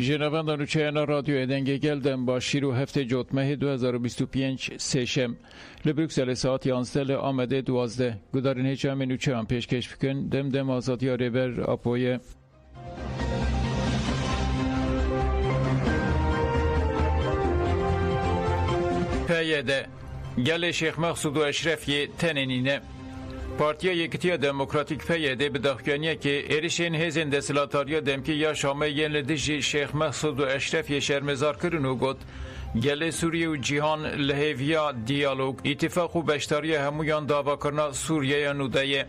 جنابان چینا رادیو ادنگه گلدن با شیرو هفته جوتمه 2025 سشم لبروکسل ساعت 11 آمده 12 گدارن هیچ هم نوچه هم پیشکش بکن دم آزادی ریبر اپویه پیاده گل شیخ مقصود و اشرفی تنینینه پارتیا یکتیا دموکراتیک پیاده به داخلانیه که ایرشین هزین دسلاتاریا دمکی یا شامه ین لدیجی شیخ مقصود و اشرفی شرمزار کرن و گوت گل سوریه و جیهان لحیویا دیالوگ اتفاق و بشتاری همویان داوا کرنا سوریه یا نودایه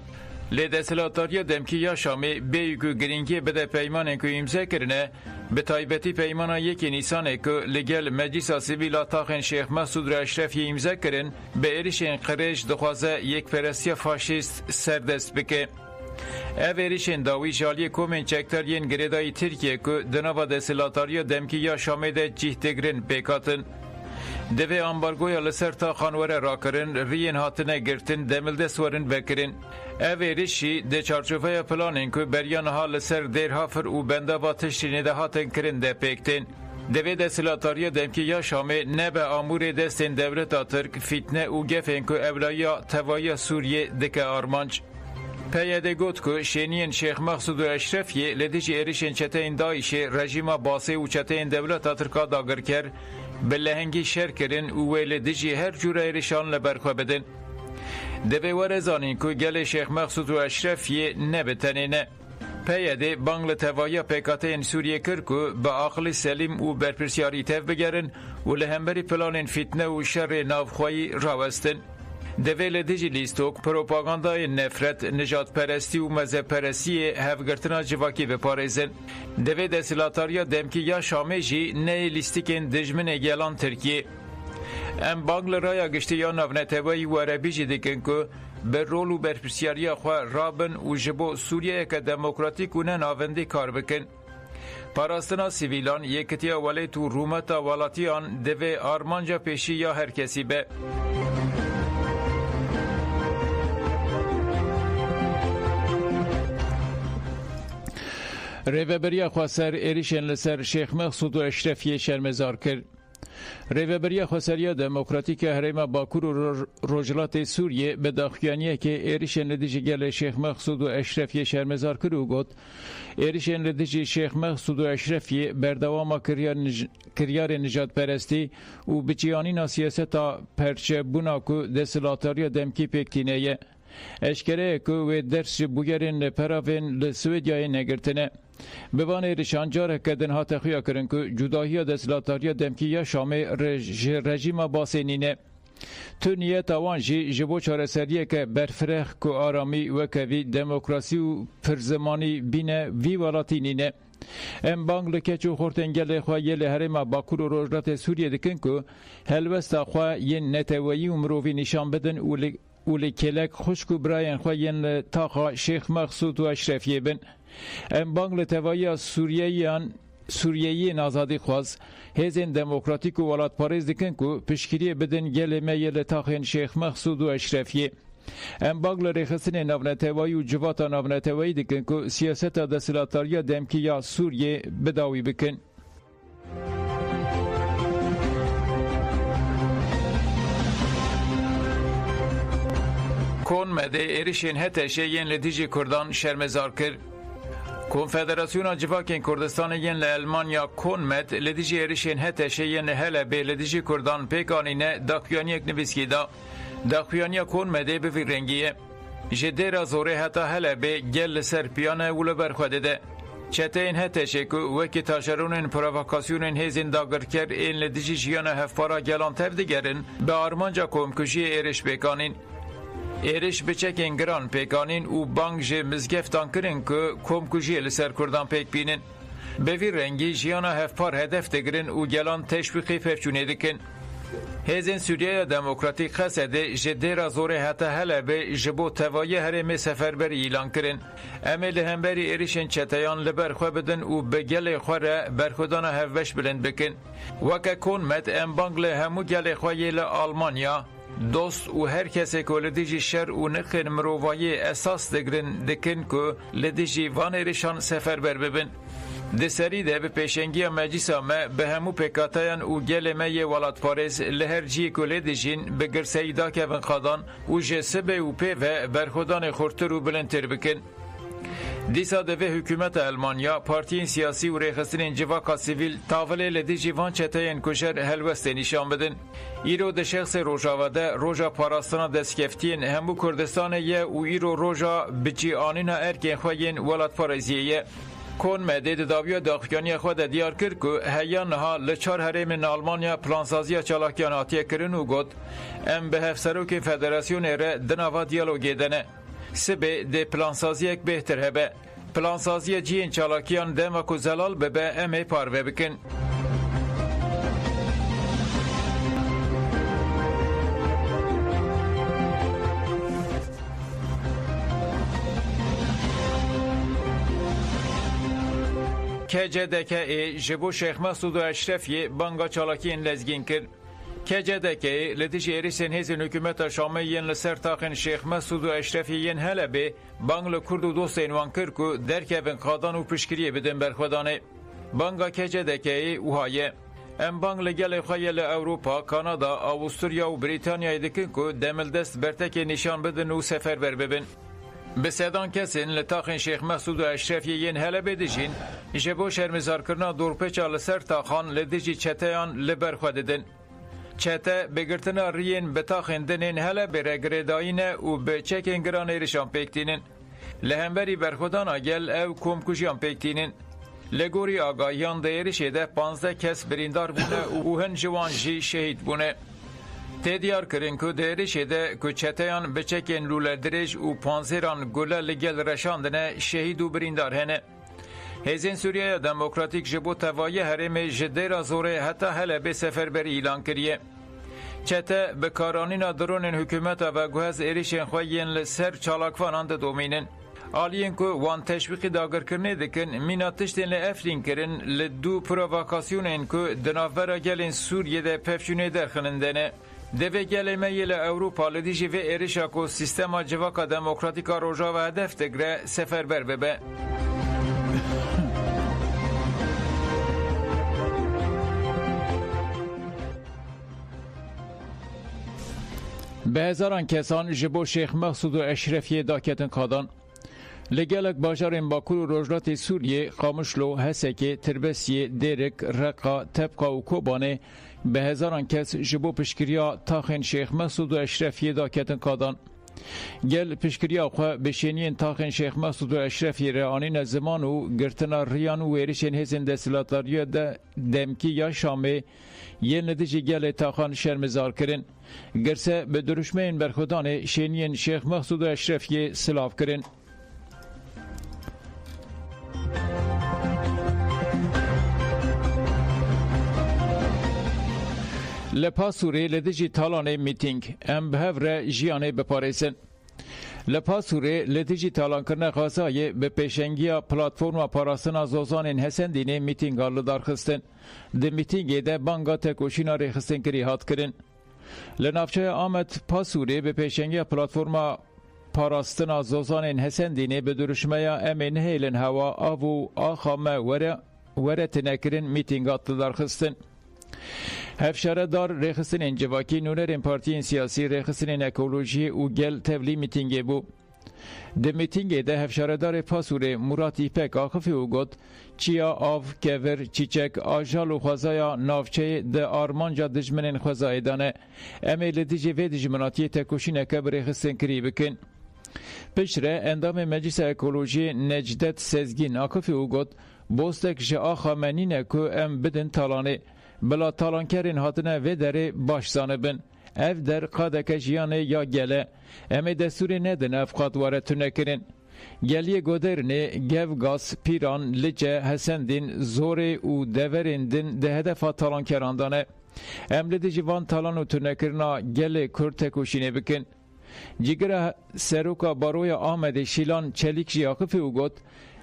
لدسلاتاریا دمکی یا شامه بیگو گرینگی بده پیمانه که امضا کرنه به تایبتی پیمانه 1 نیسانه که لگل مجلس سیویل تاخن شیخ مسعود اشرفی امضا کرن به ایرشین قریش دخوازه یک پرستی فاشیست سردست بکه او ایرشین داوی جالی کومن چکترین گریدای ترکیه که دناوا دسلاتاریا دمکی یا شامه ده جیهتگرن بیکاتن دوی امبارگویا لسر تا خانوره را کرن رین هاتنه گرتن دملده سورن بکرن او ایرشی ده چارچوفه پلانین که بریان ها لسر دیر هافر و بنده با تشتینه ده هاتن کرن ده پیکتن دوی دسلاتاریا دمکی یا شامه نه به آمور دستین دولت ترک فتنه و گفن که اولایا توایی سوریه دکه آرمانج پیاده گوت که شینین شیخ مقصود و اشرفی لدیج ایرشین چته این دایش رژیم باسه و چته این دولت ترکا داگر کر به لهنگی شر کرن و لدیجی هر جور ایرشان لبرخوا بدن دوی ورزانین که گل شیخ مقصود و اشرفی نبتنینه پیاده بانگل توایا پیکاته این سوریه کر که با عقل سلیم و برپرسیاری تف بگرن و لهمبری پلان فتنه و شر نافخوایی راوستن دوی لدیجی لیستوک پروپاگاندای نفرت نجات پرستی و مذهب پرستی هفگرتنا جواکی بپارزن دوی دسلاتاریا دمکی یا شامه جی نه لیستیکن دجمن گلان ترکیه ام بانگل رایا گشتی یا نونتوایی و عربی جی دیکن که بر رول و برپرسیاری خواه رابن و جبو سوریه که دموکراتیک و نناوندی کار بکن پاراستنا سیویلان یکتیا ولی تو رومتا والاتیان دوی آرمانجا پیشی یا هر کسی به ریوبریا خواسر ایریشن لسر شیخ مقصود و اشرفی شرمزار کرد. ریوبریا خواسریا دموکراتیک هرما باکور و روجلات سوریه به داخلیانیه که ایریشن لدیجی گل شیخ مقصود و اشرفی شرمزار کرد و گوت ایریشن لدیجی شیخ مقصود و اشرفی بردوام کریار نجات پرستی و بچیانینا سیاستا پرچه بوناکو دسلاتاریا دمکی پکتینه اشکره که و درس بوگرین پراوین لسویدیای نگرتنه بوان ایرشان جاره کدن ها تخویا کرن که جداهی دسلاتاریا دمکی یا شامه رژیم باسینینه تو نیت آوانجی جبو چاره سریه که برفرخ که آرامی و کوی دموکراسی و پرزمانی بینه وی والاتینینه ام بانگل کچو خورتنگل خواه یه لحرم باکور و روجلات سوریه دکن که هلوستا خواه یه نتوایی و مروفی نشان بدن اولی کلک خوشکو براین خواهین تاقا شیخ مقصود و اشرفیه بن ام بانگل توایی سوریهی نازادی خواست هزین دموکراتیک و ولات پاریز دکن که پشکریه بدن گل میل تاقین شیخ مقصود و اشرفیه ام بانگل ریخستن نونتوایی و جواتا نونتوایی دکن که سیاست دسلاتاریا دمکی یا سوریه بداوی بکن کون مده ایرشین هتشه ین لدیجی کردان شرمزار کرد. کنفدراسیون جواکین کردستان ین لالمانیا کون مد لدیجی ایرشین هتشه ین هله به لدیجی کردان پیکانینه داخویانی یک نویسکی دا داخویانی کون مده به رنگیه جده را زوره حتی هله به گل سر پیانه ولو برخواده ده چته این هتشه که وکی تاشرون این پرووکاسیون هزین داگر کرد این لدیجی جیان هفپارا گلان تف دیگرن به آرمانجا کمکشی ایرش پیکانین ایرش بچکین گران پیکانین و بانگ جه مزگفتان کرن که کمکوژی لسر کردان پیک بینن به وی رنگی جیانا هفپار هدف دگرن و گلان تشویقی پفچونه دکن هزین سوریه دموکراتیک خسده جده را زوره حتی هله به جبو توایی هرم سفربری ایلان کرن امیل همبری ایرشن چتیان لبر خواه بدن و به گل خواه برخودان هفوش بلند بکن وکا کون مد ام بانگل همو گل خواهی لآلمانیا دوست و هر کسی که لدیجی شر و نخین مروایی اساس دگرن دکن که لدیجی وان ایرشان سفر بر ببن د سری ده به پیشنگی مجلس ما به همو پکاتایان او گل می ولات پاریس لهر جی کلی دجین به گرسی دا که قادان او جسبه او پی و برخودان خورتر و بلندتر بکن. دیسا دوه حکومت المانیا پارتیین سیاسی و ریخستین جواکا سیویل تاوله لدی جیوان چتاین کشر هلوست نشان بدن. ایرو ده شخص روژاواده روژا پاراستان دستکفتین همو کردستان یه و ایرو روژا بچی آنینا ارکین خواهین ولات پارزیه. کون مدید داویا داخیانی خود دیار کرد که هیان ها لچار حریم آلمانیا پلانسازی چالاکیان آتیه کرن و گد ام به هفسروک فدراسیون ره دناوا دیالوگی دنه. سبه ده پلانسازی یک بهتر هبه. پلانسازی جین چالاکیان دمک و زلال ببه امه پاروه بکن. KCDK جبو شیخ مسعود اشرفی بانگا چالاکین لزگین کرد. KCDK لدیج ایریسین هزین حکومت شامی ین لسر تاقین شیخ مسعود اشرفی ین هلبه بانگل کرد و دوستین وان کرد که درکه بین قادان و پشکریه بدن برخودانه. بانگا KCDK اوهایه. ام بانگل گل خیل اوروپا، کانادا، آوستریا و بریتانیا دکن که دمل دست برتک نشان بدن و سفر بر ببین. به سیدان کسین لطاقین شیخ مسعود اشرفی ین هله بدیجین جبو شرمزار کرنا دورپیچا لسر تاخان لدیجی چتیان لبر خوددن. چته بگرتنا رین بتاخین دنین هله بره گریداینه و به چکین گران ایرشان پیکتینن. لهمبری برخودان آگل او کمکوشیان پیکتینن. لگوری آگاهیان دیرشه ده 15 کس بریندار بونه و هن جوان جی شهید بونه. تدیار کرن که دیرشه ده که چتیان بچکن لوله درج و پانزیران گله لگل رشاندنه شهید و بریندار هنه. هزین سوریه دموکراتیک جبو توایی حرم جدیر زوره حتی هله به سفر بری ایلان کریه. چته به کارانین درون حکومت و گوهز ایریشن خواهین لسر چالاکوانان ده دومینن. آلیین که وان تشویقی داگر کرنه دکن مینا تشتین لافرین کرن لدو پروواکاسیونین که دنافورا گلین سوریه ده پفشونه درخنندنه. دوی گلی میل اوروپا لدیجی و ایریشا که سیستما جواکا دموکراتیکا روژا و هدف دگره سفر بر ببه. به هزاران کسان جبو شیخ مسعود اشرفی داکتن قادان. لگلک باجارین باکور و روجلات سوریه قامشلو، هسکی، تربسیه، دیرک، رقا، تبقا و کوبانه به هزاران کس جبو پشکریا تاخین شیخ مسعود اشرفی داکتن قادان. گل پشکریا خواه بشینین تاخین شیخ مسعود اشرفی رعانین زمان و گرتنا ریان و ویرشین هزین دستلاتاریو دمکی یا شامه یه ندیجی گل تاخان شرمزار کرن. گرسه به درشمه این برخودان شینین شیخ مسعود اشرفی سلاف کرن. لپاسوری لدیجی تالانه میتینگ ام بهور جیانه بپاریسن. لپاسوری لدیجی تالان کرنه غازای به پیشنگی پلاتفورم پاراستنا زوزانین هسندینه میتینگ آلو دارخستن. ده میتینگی ده بانگا تکوشینا ریخستن کری هات کرن. لنافچه آمد پاسوری به پیشنگی پلاتفورم پاراستنا زوزانین هسندینه به درشمه امین هیلن هوا آوو آخامه وره تنکرن میتینگات دارخستن. هفشاره دار ریخستن انجواکی نونرین پارتیین سیاسی ریخستن اکولوژی و گل تولی میتینگی بو. ده میتینگی ده هفشاره دار پاسوره مراد ایپک آخفی و گد چیا آو کور چیچک آجال و خوزایا نافچه ده آرمانجا دجمنین خوزای دانه امیل دیجی و دجمناتی تکوشین که بریخستن کری بکن. پشره اندام مجلس اکولوژی نجدت سزگین آخفی و گد بوستک جه آخا منینه که ام بدن تالانه بلا تالانکرین هاتنه و داره باش زانه بن. اف در قادک جیانه یا گله امی دستوری ندن اف قادواره تونه کرن. گلیه گودرنه گو گاس پیران لجه حسندین زوره و دورندین ده هدفا تالانکراندانه. ام لده جوان تالان و تونه کرنا گله کرد تکوشینه بکن. جیگر سروکا باروی آمد شیلان چلیک جیاقفی و گد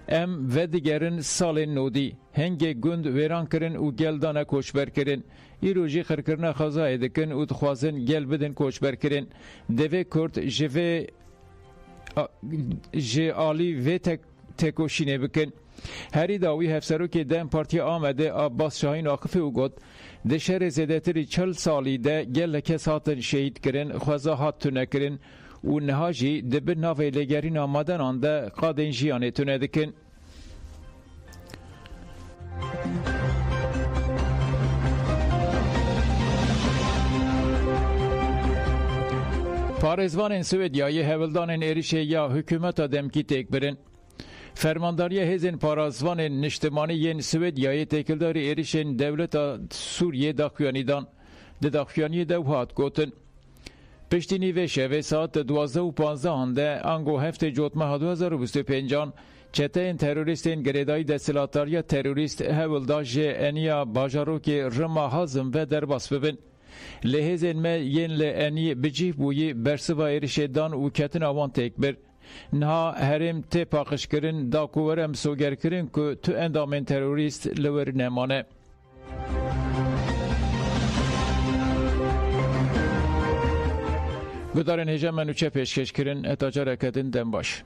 ام و دیگرین سال نودی هنگ گند ویران کرن و گلدانه کوشبر کرن ایروژی خرکرنا خزای دکن و دخوازن گل بدن کوشبر کرن دوی کرد جوی آلی و تکوشینه بکن. هری داوی هفسروک دم پارتی آمده عباس شاهین آقفه و گد ده شهر زیدتری 40 سالی ده گل کس هاتن شهید کرن خوزا هات تونه کرن و نهاجی ده به ناوی لگرین آمدن آنده قادن جیانه تونه دکن. پارێزvanên Swêdyayê hevildanên êrişê ya hikûmeta demkî têk birin. Fermandariya hêzên parasvanên niştimanî yên Swêdyayê têkildarî êrişên dewleta Sûriyê daxuyanîdan. Di daxuyaniyê de hat gotin. Piştî nîvê şevê saat 12:15 de ango heftê cotmeha 2025 çeteyên terorîstên girêdayî desthilatariya terorîst hevilda ji eniya bajarokê Rima Hazm ve derbas bibin. Li hêzên me yên li enî bicih bûyî bersiva êrişê dan û ketina wan têk bir. Niha herêm tê paqijkirin da ku were misogerkirin ku tu endamên terorîst li wir nemane. Gudarên hêja me nûçe pêşkêşkirin heta careke din dem baş.